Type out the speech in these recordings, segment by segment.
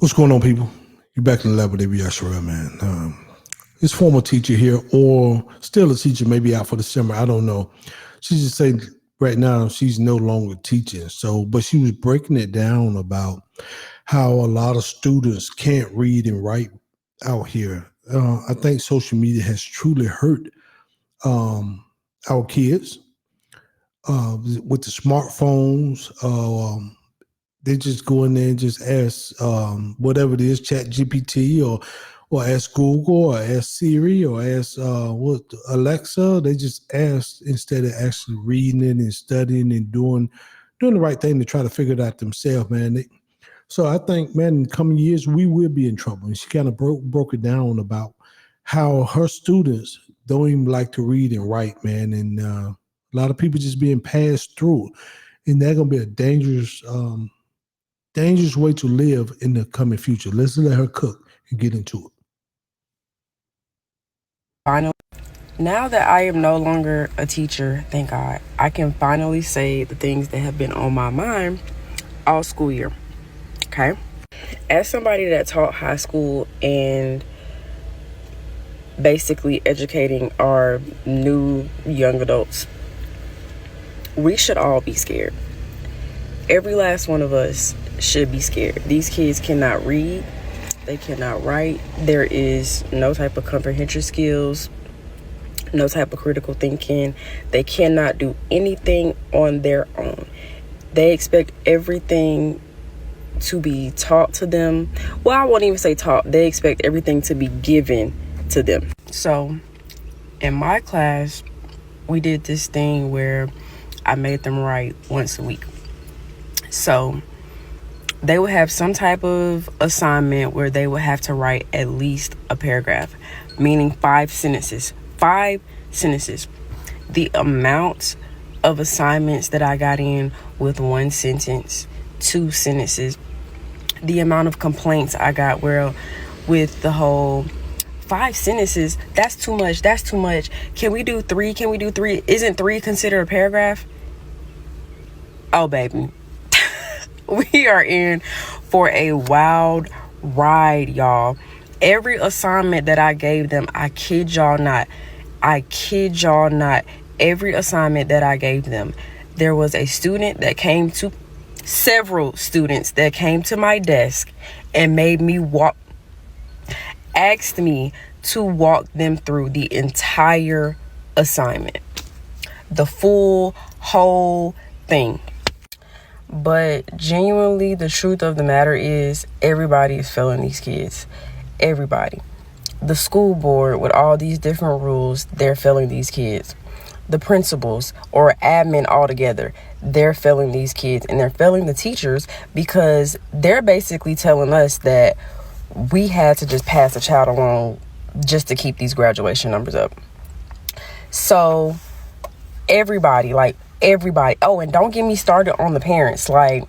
What's going on, people? You're back in the level, man. This former teacher here, or still a teacher, maybe out for the summer. I don't know. She just said right now she's no longer teaching. But she was breaking it down about how a lot of students can't read and write out here. I think social media has truly hurt our kids with the smartphones. They just go in there and just ask whatever it is, Chat GPT or ask Google or ask Siri or ask Alexa. They just ask instead of actually reading it and studying and doing the right thing to try to figure it out themselves, man. So I think, man, in the coming years, we will be in trouble. And she kind of broke it down about how her students don't even like to read and write, man. And a lot of people just being passed through. And that's going to be a dangerous way to live in the coming future. Let's let her cook and get into it. Finally, now that I am no longer a teacher, thank God, I can finally say the things that have been on my mind all school year. Okay? As somebody that taught high school and basically educating our new young adults, we should all be scared. Every last one of us should be scared. These kids cannot read. They cannot write. There is no type of comprehension skills, no type of critical thinking. They cannot do anything on their own. They expect everything to be taught to them. Well, I won't even say taught. They expect everything to be given to them. So in my class, we did this thing where I made them write once a week. So they would have some type of assignment where they would have to write at least a paragraph, meaning 5 sentences. 5 sentences. The amount of assignments that I got in with 1 sentence, 2 sentences, the amount of complaints I got with the whole 5 sentences, that's too much. Can we do 3? Isn't 3 considered a paragraph? Oh, baby. We are in for a wild ride, y'all. Every assignment that I gave them, I kid y'all not, every assignment that I gave them, there was several students that came to my desk and asked me to walk them through the entire assignment, the whole thing. But genuinely, the truth of the matter is everybody is failing these kids. Everybody. The school board with all these different rules, they're failing these kids. The principals or admin altogether, they're failing these kids, and they're failing the teachers because they're basically telling us that we had to just pass a child along just to keep these graduation numbers up. So everybody. Oh, and don't get me started on the parents. Like,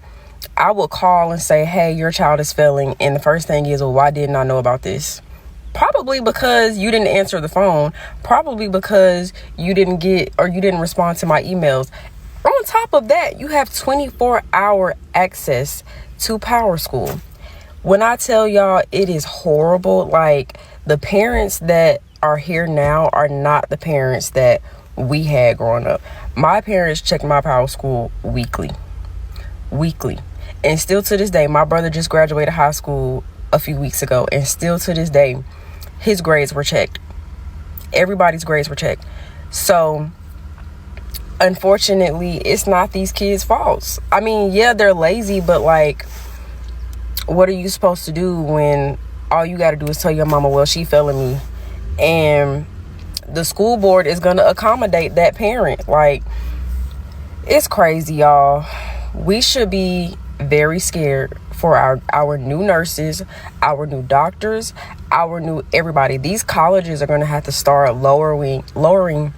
I would call and say, hey, your child is failing. And the first thing is, well, why didn't I know about this? Probably because you didn't answer the phone. Probably because you didn't respond to my emails. On top of that, you have 24-hour access to Power School. When I tell y'all it is horrible, like, the parents that are here now are not the parents that we had growing up. My parents checked my Power School weekly. And still to this day, my brother just graduated high school a few weeks ago, and still to this day, his grades were checked. Everybody's grades were checked. So unfortunately, it's not these kids' faults. I mean, yeah, they're lazy, but like, what are you supposed to do when all you got to do is tell your mama, well, she failing me, and the school board is going to accommodate that parent? Like, it's crazy, y'all. We should be very scared for our new nurses, our new doctors, our new everybody. These colleges are going to have to start lowering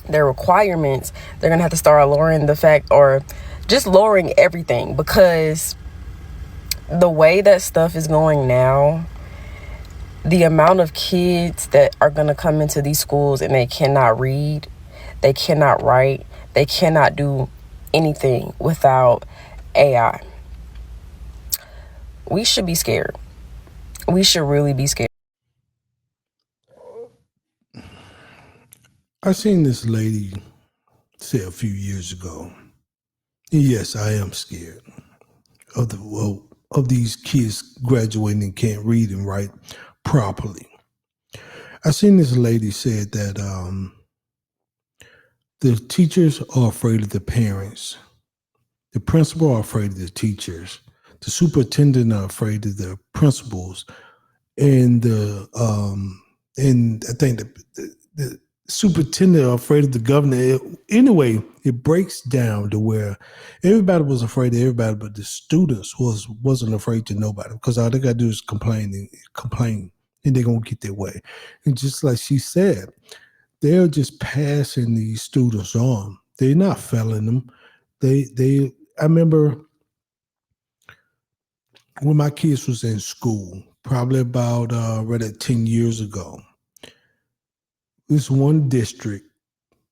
their requirements. They're going to have to start lowering lowering everything, because the way that stuff is going now, the amount of kids that are going to come into these schools and they cannot read, they cannot write, they cannot do anything without AI. We should be scared. We should really be scared. I seen this lady say a few years ago, yes, I am scared of these kids graduating and can't read and write properly. I seen this lady said that the teachers are afraid of the parents, the principal are afraid of the teachers, the superintendent are afraid of the principals, and I think the superintendent are afraid of the governor. Anyway, it breaks down to where everybody was afraid of everybody, but the students wasn't afraid to nobody, because all they got to do is complain, and they're gonna get their way. And just like she said, they're just passing these students on. They're not failing them. They. I remember when my kids was in school, probably about right at 10 years ago, this one district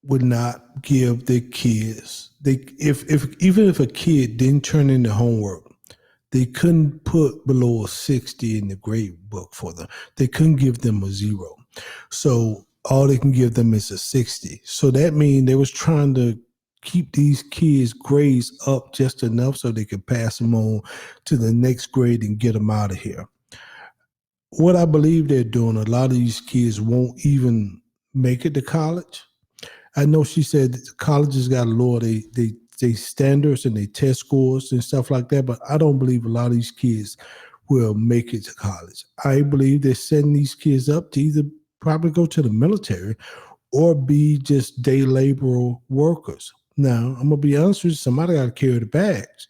would not give their kids, even if a kid didn't turn in their homework, they couldn't put below a 60 in the grade book for them. They couldn't give them a 0. So all they can give them is a 60. So that means they was trying to keep these kids' grades up just enough so they could pass them on to the next grade and get them out of here. What I believe they're doing, a lot of these kids won't even make it to college. I know she said that colleges got to lower they standards and they test scores and stuff like that, but I don't believe a lot of these kids will make it to college. I believe they're setting these kids up to either probably go to the military or be just day labor workers. Now, I'm going to be honest with you, somebody got to carry the bags.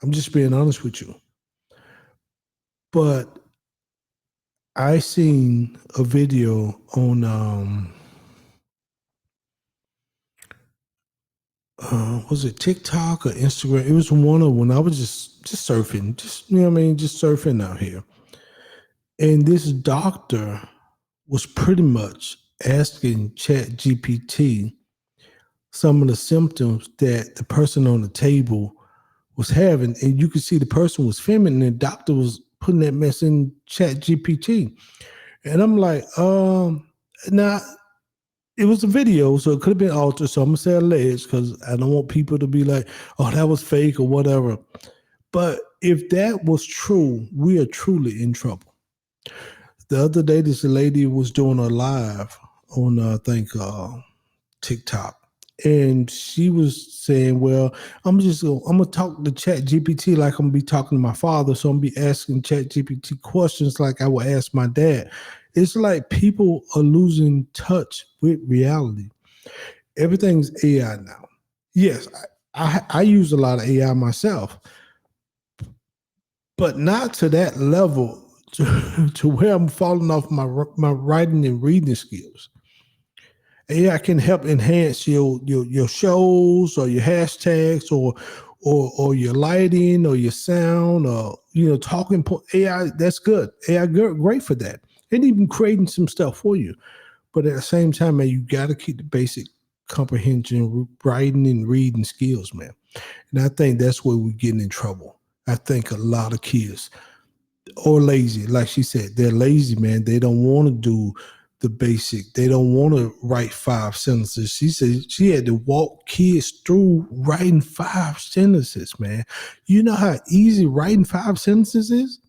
I'm just being honest with you. But I seen a video on was it TikTok or Instagram? It was one of when I was just surfing, just just surfing out here. And this doctor was pretty much asking ChatGPT some of the symptoms that the person on the table was having, and you could see the person was filming, and the doctor was putting that mess in ChatGPT. And I'm like, now it was a video, so it could have been altered. So I'm gonna say alleged because I don't want people to be like, oh, that was fake or whatever. But if that was true, we are truly in trouble. The other day, this lady was doing a live on, I think, TikTok. And she was saying, well, I'm gonna talk to Chat GPT like I'm gonna be talking to my father. So I'm gonna be asking Chat GPT questions like I would ask my dad. It's like people are losing touch with reality. Everything's AI now. Yes, I use a lot of AI myself, but not to that level to where I'm falling off my writing and reading skills. AI can help enhance your shows or your hashtags or your lighting or your sound or talking point. AI, that's good. AI great for that. And even creating some stuff for you. But at the same time, man, you got to keep the basic comprehension, writing and reading skills, man. And I think that's where we're getting in trouble. I think a lot of kids or lazy, like she said, they're lazy, man. They don't want to do the basic. They don't want to write 5 sentences. She said she had to walk kids through writing 5 sentences, man. You know how easy writing 5 sentences is?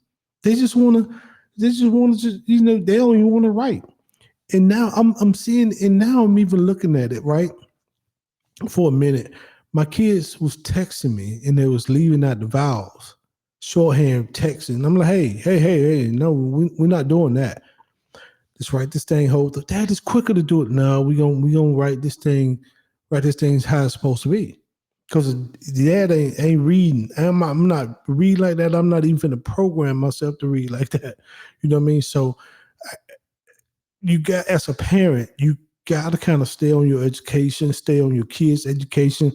They just want to, they don't even want to write. And now I'm seeing, and now I'm even looking at it, right? For a minute, my kids was texting me and they was leaving out the vowels, shorthand texting. I'm like, hey, no, we're not doing that. Just write this thing, hold it. Dad, it's quicker to do it. No, we gonna write this thing how it's supposed to be. Because dad ain't reading. I'm not read like that. I'm not even finna program myself to read like that. You know what I mean? So you got, as a parent, you got to kind of stay on your education, stay on your kids' education.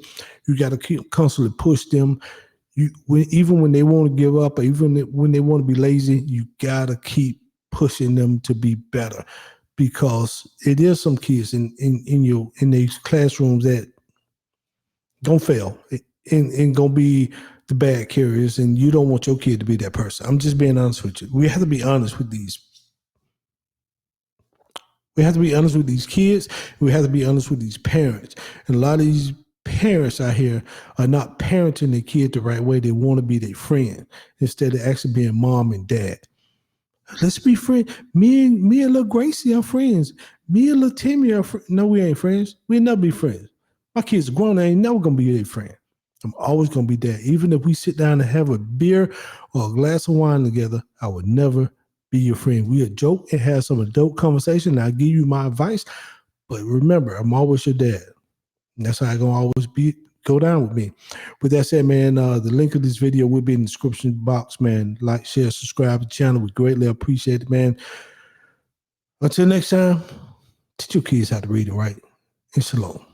You got to keep constantly push them. Even when they want to give up, or even when they want to be lazy, you got to keep pushing them to be better, because it is some kids in these classrooms that don't fail and gonna be the bad carriers, and you don't want your kid to be that person. I'm just being honest with you. We have to be honest with these. We have to be honest with these kids. We have to be honest with these parents. And a lot of these parents out here are not parenting their kid the right way. They want to be their friend instead of actually being mom and dad. Let's be friends. Me and little Gracie are friends. Me and little Timmy are friends. No, we ain't friends. We'll never be friends. My kids are grown. They ain't never gonna be their friend. I'm always gonna be there. Even if we sit down and have a beer or a glass of wine together, I would never be your friend. We'll joke and have some adult conversation. I'll give you my advice. But remember, I'm always your dad. And that's how I'm gonna always go down with me. With that said, man, the link of this video will be in the description box, man. Like, share, subscribe to the channel. We greatly appreciate it, man. Until next time, teach your kids how to read and write. And shalom.